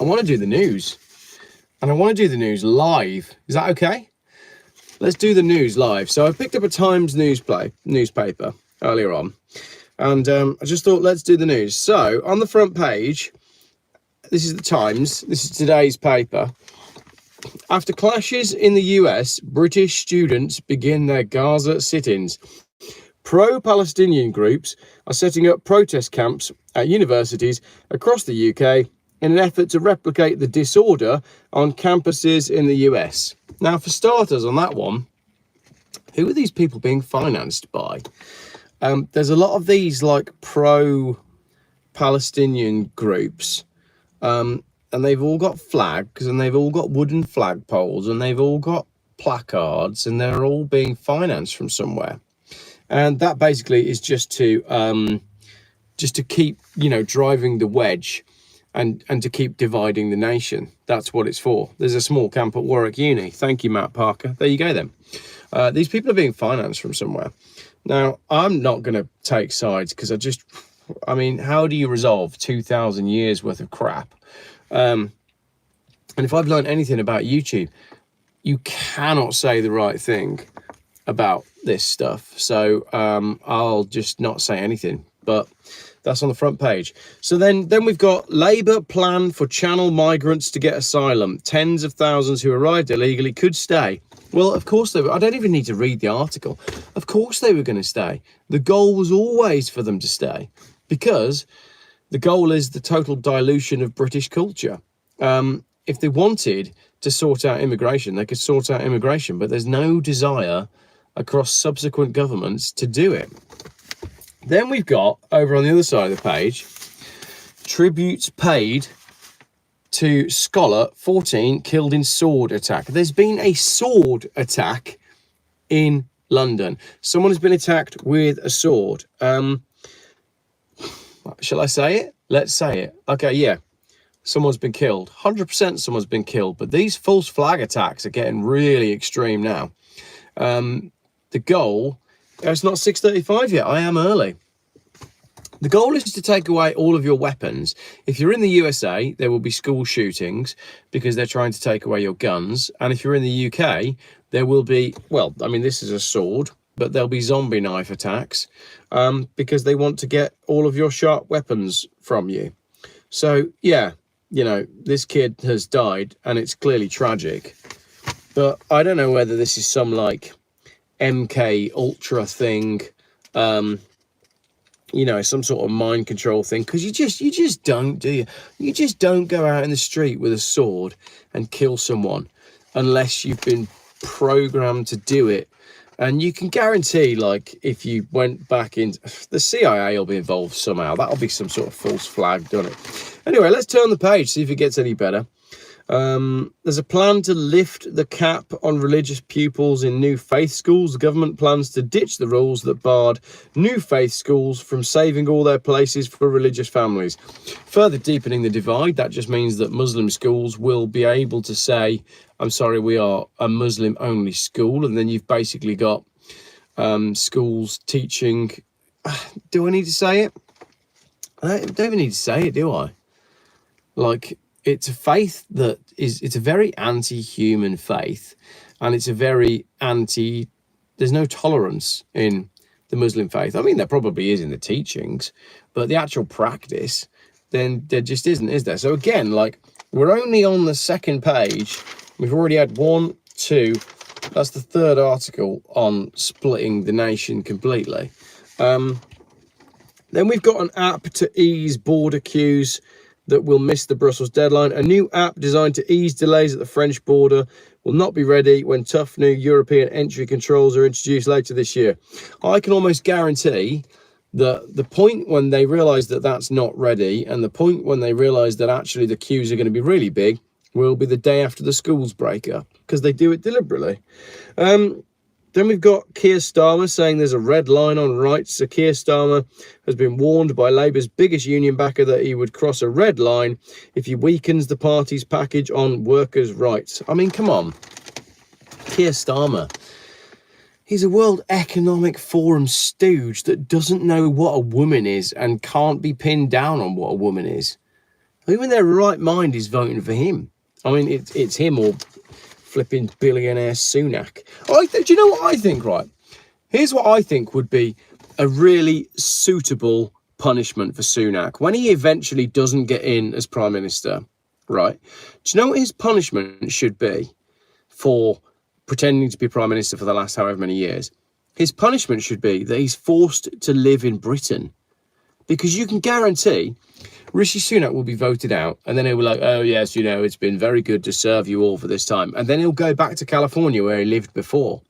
I want to do the news. And I want to do the news live. Is that okay? Let's do the news live. So I picked up a Times newspaper earlier on. And I just thought, let's do the news. So on the front page, this is the Times. This is today's paper. After clashes in the US, British students begin their Gaza sit-ins. Pro-Palestinian groups are setting up protest camps at universities across the UK in an effort to replicate the disorder on campuses in the US. Now, for starters on that one, who are these people being financed by? There's a lot of these like pro-Palestinian groups, and they've all got flags, and they've all got wooden flagpoles, and they've all got placards, and they're all being financed from somewhere. And that basically is just to keep, driving the wedge and to keep dividing the nation. That's what it's for. There's a small camp at Warwick Uni. Thank you, Matt Parker. There you go then. These people are being financed from somewhere. Now, I'm not going to take sides because how do you resolve 2,000 years worth of crap? And if I've learned anything about YouTube, you cannot say the right thing about this stuff. So I'll just not say anything, but that's on the front page. So then we've got Labour plan for Channel migrants to get asylum. Tens of thousands who arrived illegally could stay. Well, of course they were. I don't even need to read the article. Of course they were going to stay. The goal was always for them to stay, because the goal is the total dilution of British culture. If they wanted to sort out immigration, they could sort out immigration, but there's no desire across subsequent governments to do it. Then we've got, over on the other side of the page, tributes paid to scholar 14 killed in sword attack. There's been a sword attack in London. Someone has been attacked with a sword. Shall I say it? Let's say it. Okay, yeah. Someone's been killed. 100% someone's been killed. But these false flag attacks are getting really extreme now. The goal, it's not 6:35 yet. I am early. The goal is to take away all of your weapons. If you're in the USA, there will be school shootings because they're trying to take away your guns. And if you're in the UK, there will be, this is a sword, but there'll be zombie knife attacks because they want to get all of your sharp weapons from you. So, yeah, this kid has died and it's clearly tragic. But I don't know whether this is some MK Ultra thing, some sort of mind control thing, because you just don't, do you? You just don't go out in the street with a sword and kill someone unless you've been programmed to do it. And you can guarantee, if you went back in, the CIA will be involved somehow. That'll be some sort of false flag, don't it? Anyway, let's turn the page, see if it gets any better. There's a plan to lift the cap on religious pupils in new faith schools. The government plans to ditch the rules that barred new faith schools from saving all their places for religious families. Further deepening the divide, that just means that Muslim schools will be able to say, I'm sorry, we are a Muslim-only school. And then you've basically got schools teaching... Do I need to say it? I don't even need to say it, do I? It's a faith it's a very anti-human faith, and it's a very there's no tolerance in the Muslim faith. I mean, there probably is in the teachings, but the actual practice, then there just isn't, is there? So again, we're only on the second page. We've already had 1, 2, that's the third article on splitting the nation completely. Then we've got an app to ease border queues that will miss the Brussels deadline. A new app designed to ease delays at the French border will not be ready when tough new European entry controls are introduced later this year. I can almost guarantee that the point when they realise that that's not ready, and the point when they realise that actually the queues are going to be really big, will be the day after the schools break up, because they do it deliberately. Then we've got Keir Starmer saying there's a red line on rights. So Keir Starmer has been warned by Labour's biggest union backer that he would cross a red line if he weakens the party's package on workers' rights. I mean, come on. Keir Starmer. He's a World Economic Forum stooge that doesn't know what a woman is and can't be pinned down on what a woman is. Who in their right mind is voting for him? I mean, it's him or flipping billionaire Sunak. Do you know what I think, right? Here's what I think would be a really suitable punishment for Sunak when he eventually doesn't get in as Prime Minister, right? Do you know what his punishment should be for pretending to be Prime Minister for the last however many years? His punishment should be that he's forced to live in Britain, because you can guarantee Rishi Sunak will be voted out, and then he'll be like, oh yes, you know, it's been very good to serve you all for this time, and then he'll go back to California where he lived before.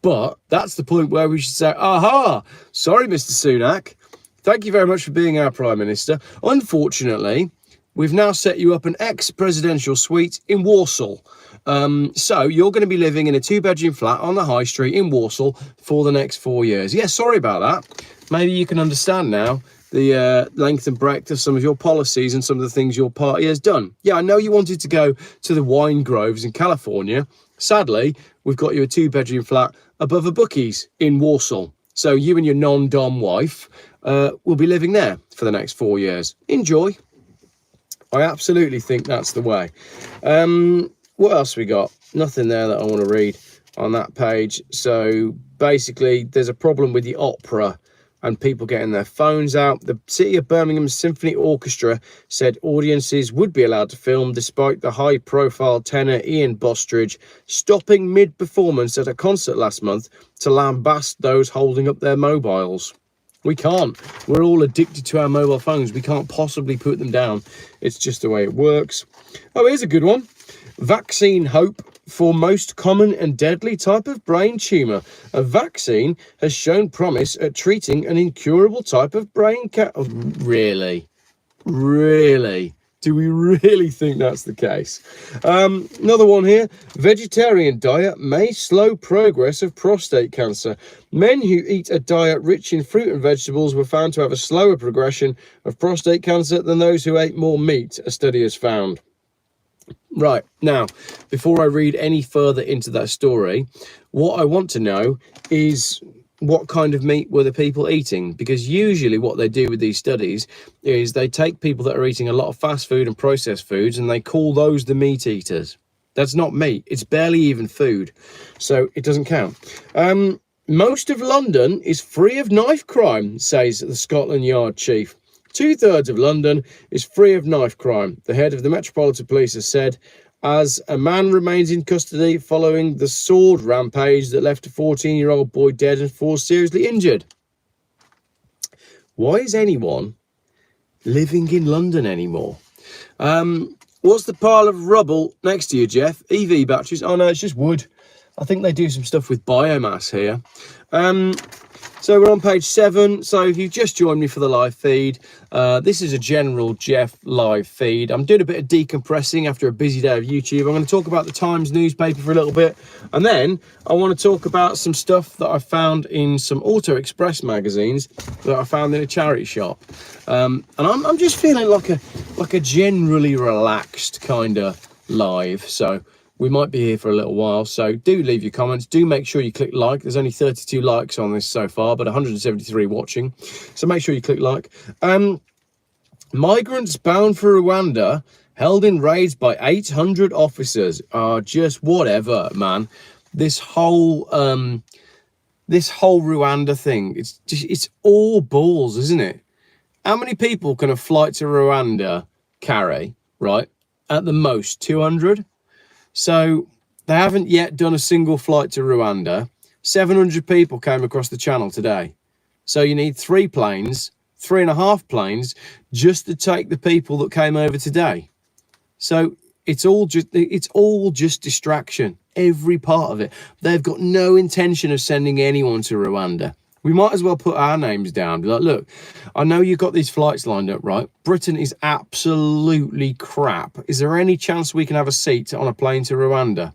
But that's the point where we should say, aha, sorry, Mr. Sunak, thank you very much for being our Prime Minister. Unfortunately, we've now set you up an ex-presidential suite in Walsall. So you're going to be living in a 2-bedroom flat on the high street in Walsall for the next 4 years. Yeah, sorry about that. Maybe you can understand now the length and breadth of some of your policies and some of the things your party has done. Yeah, I know you wanted to go to the wine groves in California. Sadly, we've got you a 2-bedroom flat above a bookies in Walsall. So you and your non-dom wife will be living there for the next 4 years. Enjoy. I absolutely think that's the way. What else we got? Nothing there that I want to read on that page. So basically, there's a problem with the opera and people getting their phones out. The City of Birmingham Symphony Orchestra said audiences would be allowed to film despite the high-profile tenor Ian Bostridge stopping mid-performance at a concert last month to lambast those holding up their mobiles. We can't. We're all addicted to our mobile phones. We can't possibly put them down. It's just the way it works. Oh, here's a good one. Vaccine hope for most common and deadly type of brain tumour. A vaccine has shown promise at treating an incurable type of brain cancer. Oh, really? Really? Do we really think that's the case? Another one here. Vegetarian diet may slow progress of prostate cancer. Men who eat a diet rich in fruit and vegetables were found to have a slower progression of prostate cancer than those who ate more meat, a study has found. Right, now, before I read any further into that story, what I want to know is what kind of meat were the people eating? Because usually what they do with these studies is they take people that are eating a lot of fast food and processed foods and they call those the meat eaters. That's not meat. It's barely even food. So it doesn't count. Most of London is free of knife crime, says the Scotland Yard chief. 2/3 of London is free of knife crime, the head of the Metropolitan Police has said, as a man remains in custody following the sword rampage that left a 14-year-old boy dead and 4 seriously injured. Why is anyone living in London anymore? What's the pile of rubble next to you, Geoff? EV batteries? Oh, no, it's just wood. I think they do some stuff with biomass here. So we're on page 7. So if you've just joined me for the live feed, this is a general Geoff live feed. I'm doing a bit of decompressing after a busy day of YouTube. I'm going to talk about the Times newspaper for a little bit. And then I want to talk about some stuff that I found in some Auto Express magazines that I found in a charity shop. And I'm just feeling like a generally relaxed kind of live. So we might be here for a little while, so do leave your comments. Do make sure you click like. There's only 32 likes on this so far, but 173 watching. So make sure you click like. Migrants bound for Rwanda held in raids by 800 officers. Just whatever, man. This whole Rwanda thing, it's all balls, isn't it? How many people can a flight to Rwanda carry, right? At the most, 200? So they haven't yet done a single flight to Rwanda. 700 people came across the channel today. So you need 3 planes, 3.5 planes, just to take the people that came over today. So it's all just distraction, every part of it. They've got no intention of sending anyone to Rwanda. We might as well put our names down. Be like, look, I know you've got these flights lined up, right? Britain is absolutely crap. Is there any chance we can have a seat on a plane to Rwanda?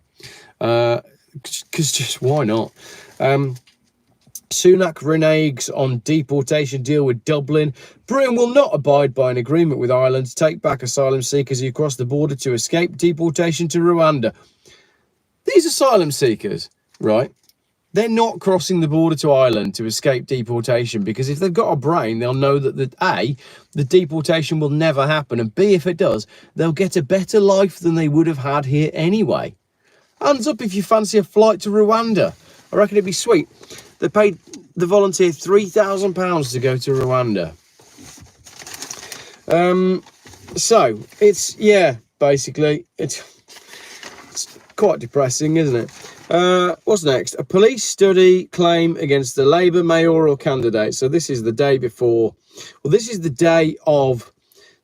Because just why not? Sunak reneges on deportation deal with Dublin. Britain will not abide by an agreement with Ireland to take back asylum seekers who cross the border to escape deportation to Rwanda. These asylum seekers, right? They're not crossing the border to Ireland to escape deportation, because if they've got a brain, they'll know that the deportation will never happen, and B, if it does, they'll get a better life than they would have had here anyway. Hands up if you fancy a flight to Rwanda. I reckon it'd be sweet. They paid the volunteer £3,000 to go to Rwanda. So it's, yeah, basically it's quite depressing, isn't it? What's next? A police study claim against the Labour mayoral candidate. So this is the day before, well, this is the day of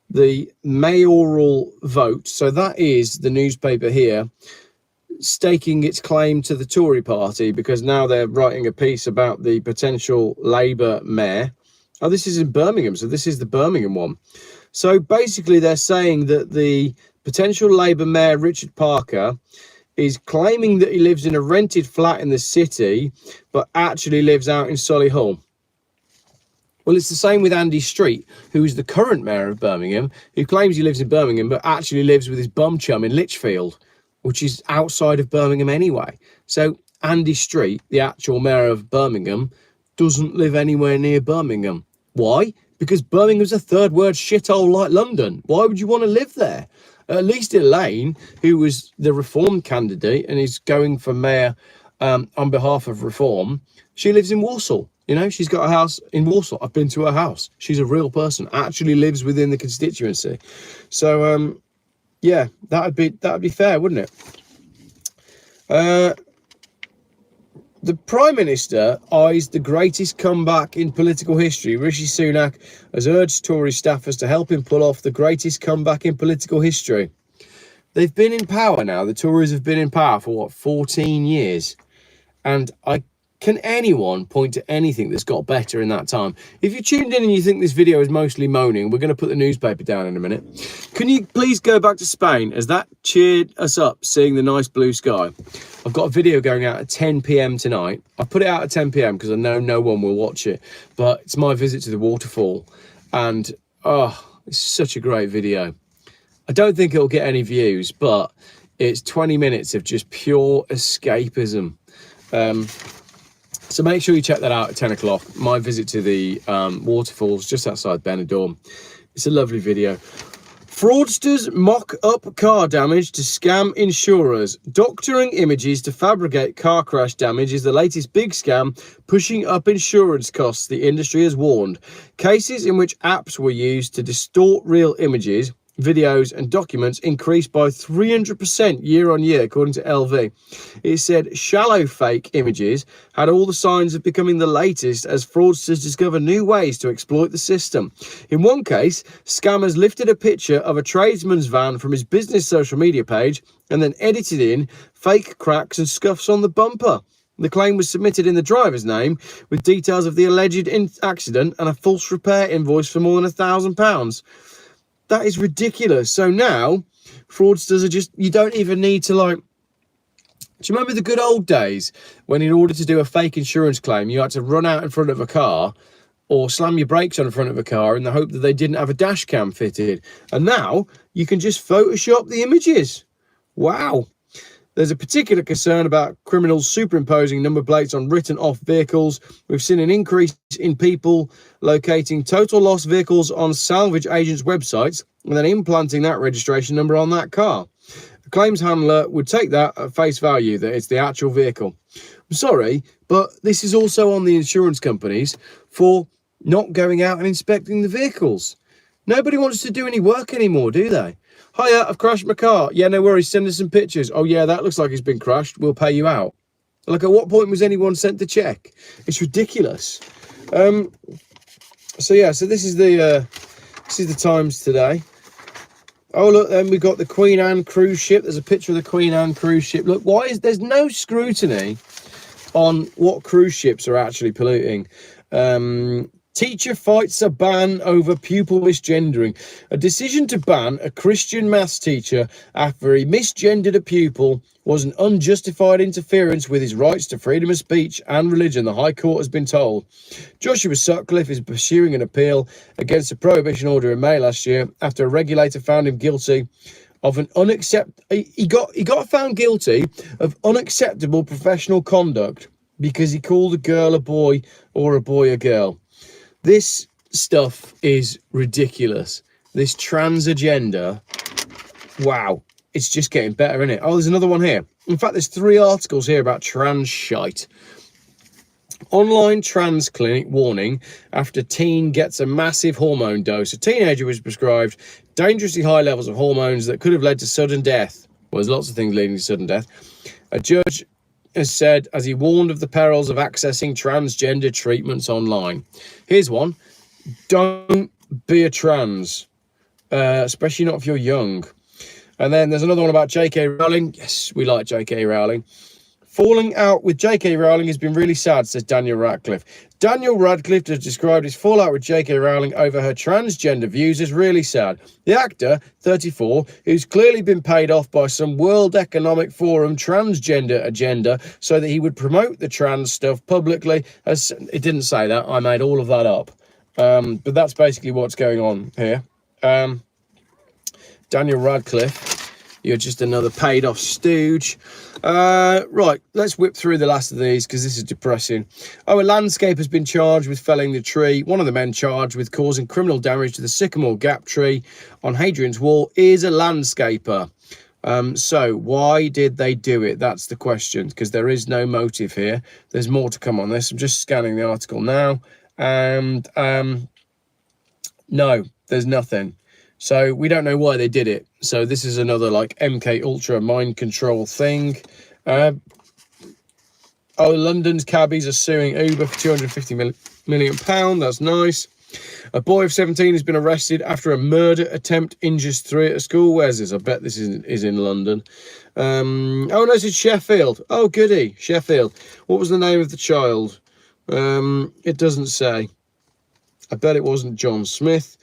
the mayoral vote. So that is the newspaper here staking its claim to the Tory party, because now they're writing a piece about the potential Labour mayor. Oh, this is in Birmingham. So this is the Birmingham one. So basically they're saying that the potential Labour mayor, Richard Parker, is claiming that he lives in a rented flat in the city, but actually lives out in Solihull. Well, it's the same with Andy Street, who is the current mayor of Birmingham, who claims he lives in Birmingham, but actually lives with his bum chum in Lichfield, which is outside of Birmingham anyway. So Andy Street, the actual mayor of Birmingham, doesn't live anywhere near Birmingham. Why? Because Birmingham's a third world shithole like London. Why would you want to live there? At least Elaine, who was the Reform candidate and is going for mayor on behalf of Reform, she lives in Walsall. You know, she's got a house in Walsall. I've been to her house. She's a real person, actually lives within the constituency. So, yeah, that'd be fair, wouldn't it? The Prime Minister eyes the greatest comeback in political history. Rishi Sunak has urged Tory staffers to help him pull off the greatest comeback in political history. They've been in power now. The Tories have been in power for, what, 14 years? And can anyone point to anything that's got better in that time? If you're tuned in and you think this video is mostly moaning, we're going to put the newspaper down in a minute. Can you please go back to Spain, as that cheered us up, seeing the nice blue sky? I've got a video going out at 10 p.m. tonight. I put it out at 10 p.m. because I know no one will watch it, but it's my visit to the waterfall. And, oh, it's such a great video. I don't think it'll get any views, but it's 20 minutes of just pure escapism. So make sure you check that out at 10 o'clock. My visit to the waterfalls just outside Benidorm. It's a lovely video. Fraudsters mock up car damage to scam insurers. Doctoring images to fabricate car crash damage is the latest big scam, pushing up insurance costs, the industry has warned. Cases in which apps were used to distort real images, videos and documents increased by 300% year on year, according to LV. It said shallow fake images had all the signs of becoming the latest as fraudsters discover new ways to exploit the system. In one case, scammers lifted a picture of a tradesman's van from his business social media page and then edited in fake cracks and scuffs on the bumper. The claim was submitted in the driver's name with details of the alleged accident and a false repair invoice for more than £1,000. That is ridiculous. So now fraudsters are just, you don't even need to, like, do you remember the good old days when in order to do a fake insurance claim, you had to run out in front of a car or slam your brakes on in front of a car in the hope that they didn't have a dash cam fitted? And now you can just Photoshop the images. Wow. There's a particular concern about criminals superimposing number plates on written off vehicles. We've seen an increase in people locating total loss vehicles on salvage agents' websites and then implanting that registration number on that car. A claims handler would take that at face value, that it's the actual vehicle. I'm sorry, but this is also on the insurance companies for not going out and inspecting the vehicles. Nobody wants to do any work anymore, do they? Hiya, I've crashed my car. Yeah, no worries, send us some pictures. Oh yeah, that looks like it's been crashed. We'll pay you out. Like, at what point was anyone sent to check? It's ridiculous. So yeah, so this is the Times today. Oh look, then we've got the Queen Anne cruise ship. There's a picture of the Queen Anne cruise ship. Look, there's no scrutiny on what cruise ships are actually polluting. Teacher fights a ban over pupil misgendering. A decision to ban a Christian maths teacher after he misgendered a pupil was an unjustified interference with his rights to freedom of speech and religion, the High Court has been told. Joshua Sutcliffe is pursuing an appeal against a prohibition order in May last year after a regulator found him guilty of an he got found guilty of unacceptable professional conduct because he called a girl a boy or a boy a girl. This stuff is ridiculous. This trans agenda, wow, it's just getting better, isn't it? Oh, there's another one here. In fact, there's 3 articles here about trans shite. Online trans clinic warning after teen gets a massive hormone dose. A teenager was prescribed dangerously high levels of hormones that could have led to sudden death. Well, there's lots of things leading to sudden death. A judge has said as he warned of the perils of accessing transgender treatments online. Here's one. Don't be a trans, especially not if you're young. And then there's another one about J.K. Rowling. Yes, we like J.K. Rowling. Falling out with J.K. Rowling has been really sad, says Daniel Radcliffe. Daniel Radcliffe has described his fallout with J.K. Rowling over her transgender views as really sad. The actor, 34, who's clearly been paid off by some World Economic Forum transgender agenda so that he would promote the trans stuff publicly, as it didn't say that, I made all of that up. But that's basically what's going on here. Daniel Radcliffe, you're just another paid off stooge. Right, let's whip through the last of these because this is depressing. Oh, a landscaper has been charged with felling the tree. One of the men charged with causing criminal damage to the Sycamore Gap tree on Hadrian's Wall is a landscaper. So why did they do it? That's the question, because there is no motive here. There's more to come on this. I'm just scanning the article now, and no, there's nothing. So we don't know why they did it. So this is another like MK Ultra mind control thing. London's cabbies are suing Uber for £250 million. That's nice. A boy of 17 has been arrested after a murder attempt injures 3 at a school. Where's this? I bet this is in London. Oh no, it's Sheffield. Oh goody, Sheffield. What was the name of the child? It doesn't say. I bet it wasn't John Smith.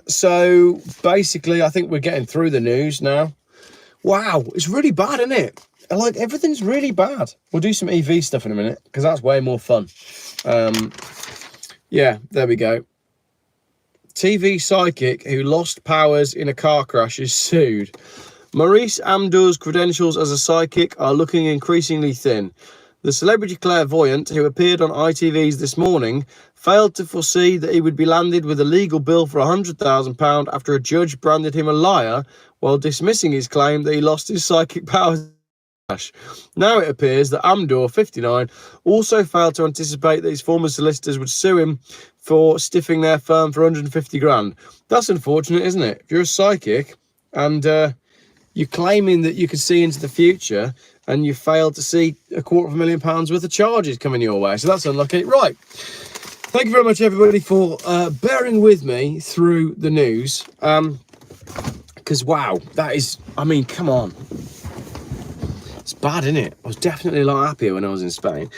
So basically, I think we're getting through the news now. Wow, it's really bad, isn't it? Like, everything's really bad. We'll do some EV stuff in a minute, because that's way more fun. Yeah, there we go. TV psychic who lost powers in a car crash is sued. Maurice Amdour's credentials as a psychic are looking increasingly thin. The celebrity clairvoyant, who appeared on ITV's This Morning, failed to foresee that he would be landed with a legal bill for £100,000 after a judge branded him a liar while dismissing his claim that he lost his psychic powers. Now it appears that Amdour, 59, also failed to anticipate that his former solicitors would sue him for stiffing their firm for 150 grand. That's unfortunate, isn't it? If you're a psychic and you're claiming that you can see into the future and you failed to see £250,000 worth of charges coming your way. So that's unlucky. Right. Thank you very much, everybody, for bearing with me through the news. Because, wow, that is, I mean, come on. It's bad, isn't it? I was definitely a lot happier when I was in Spain.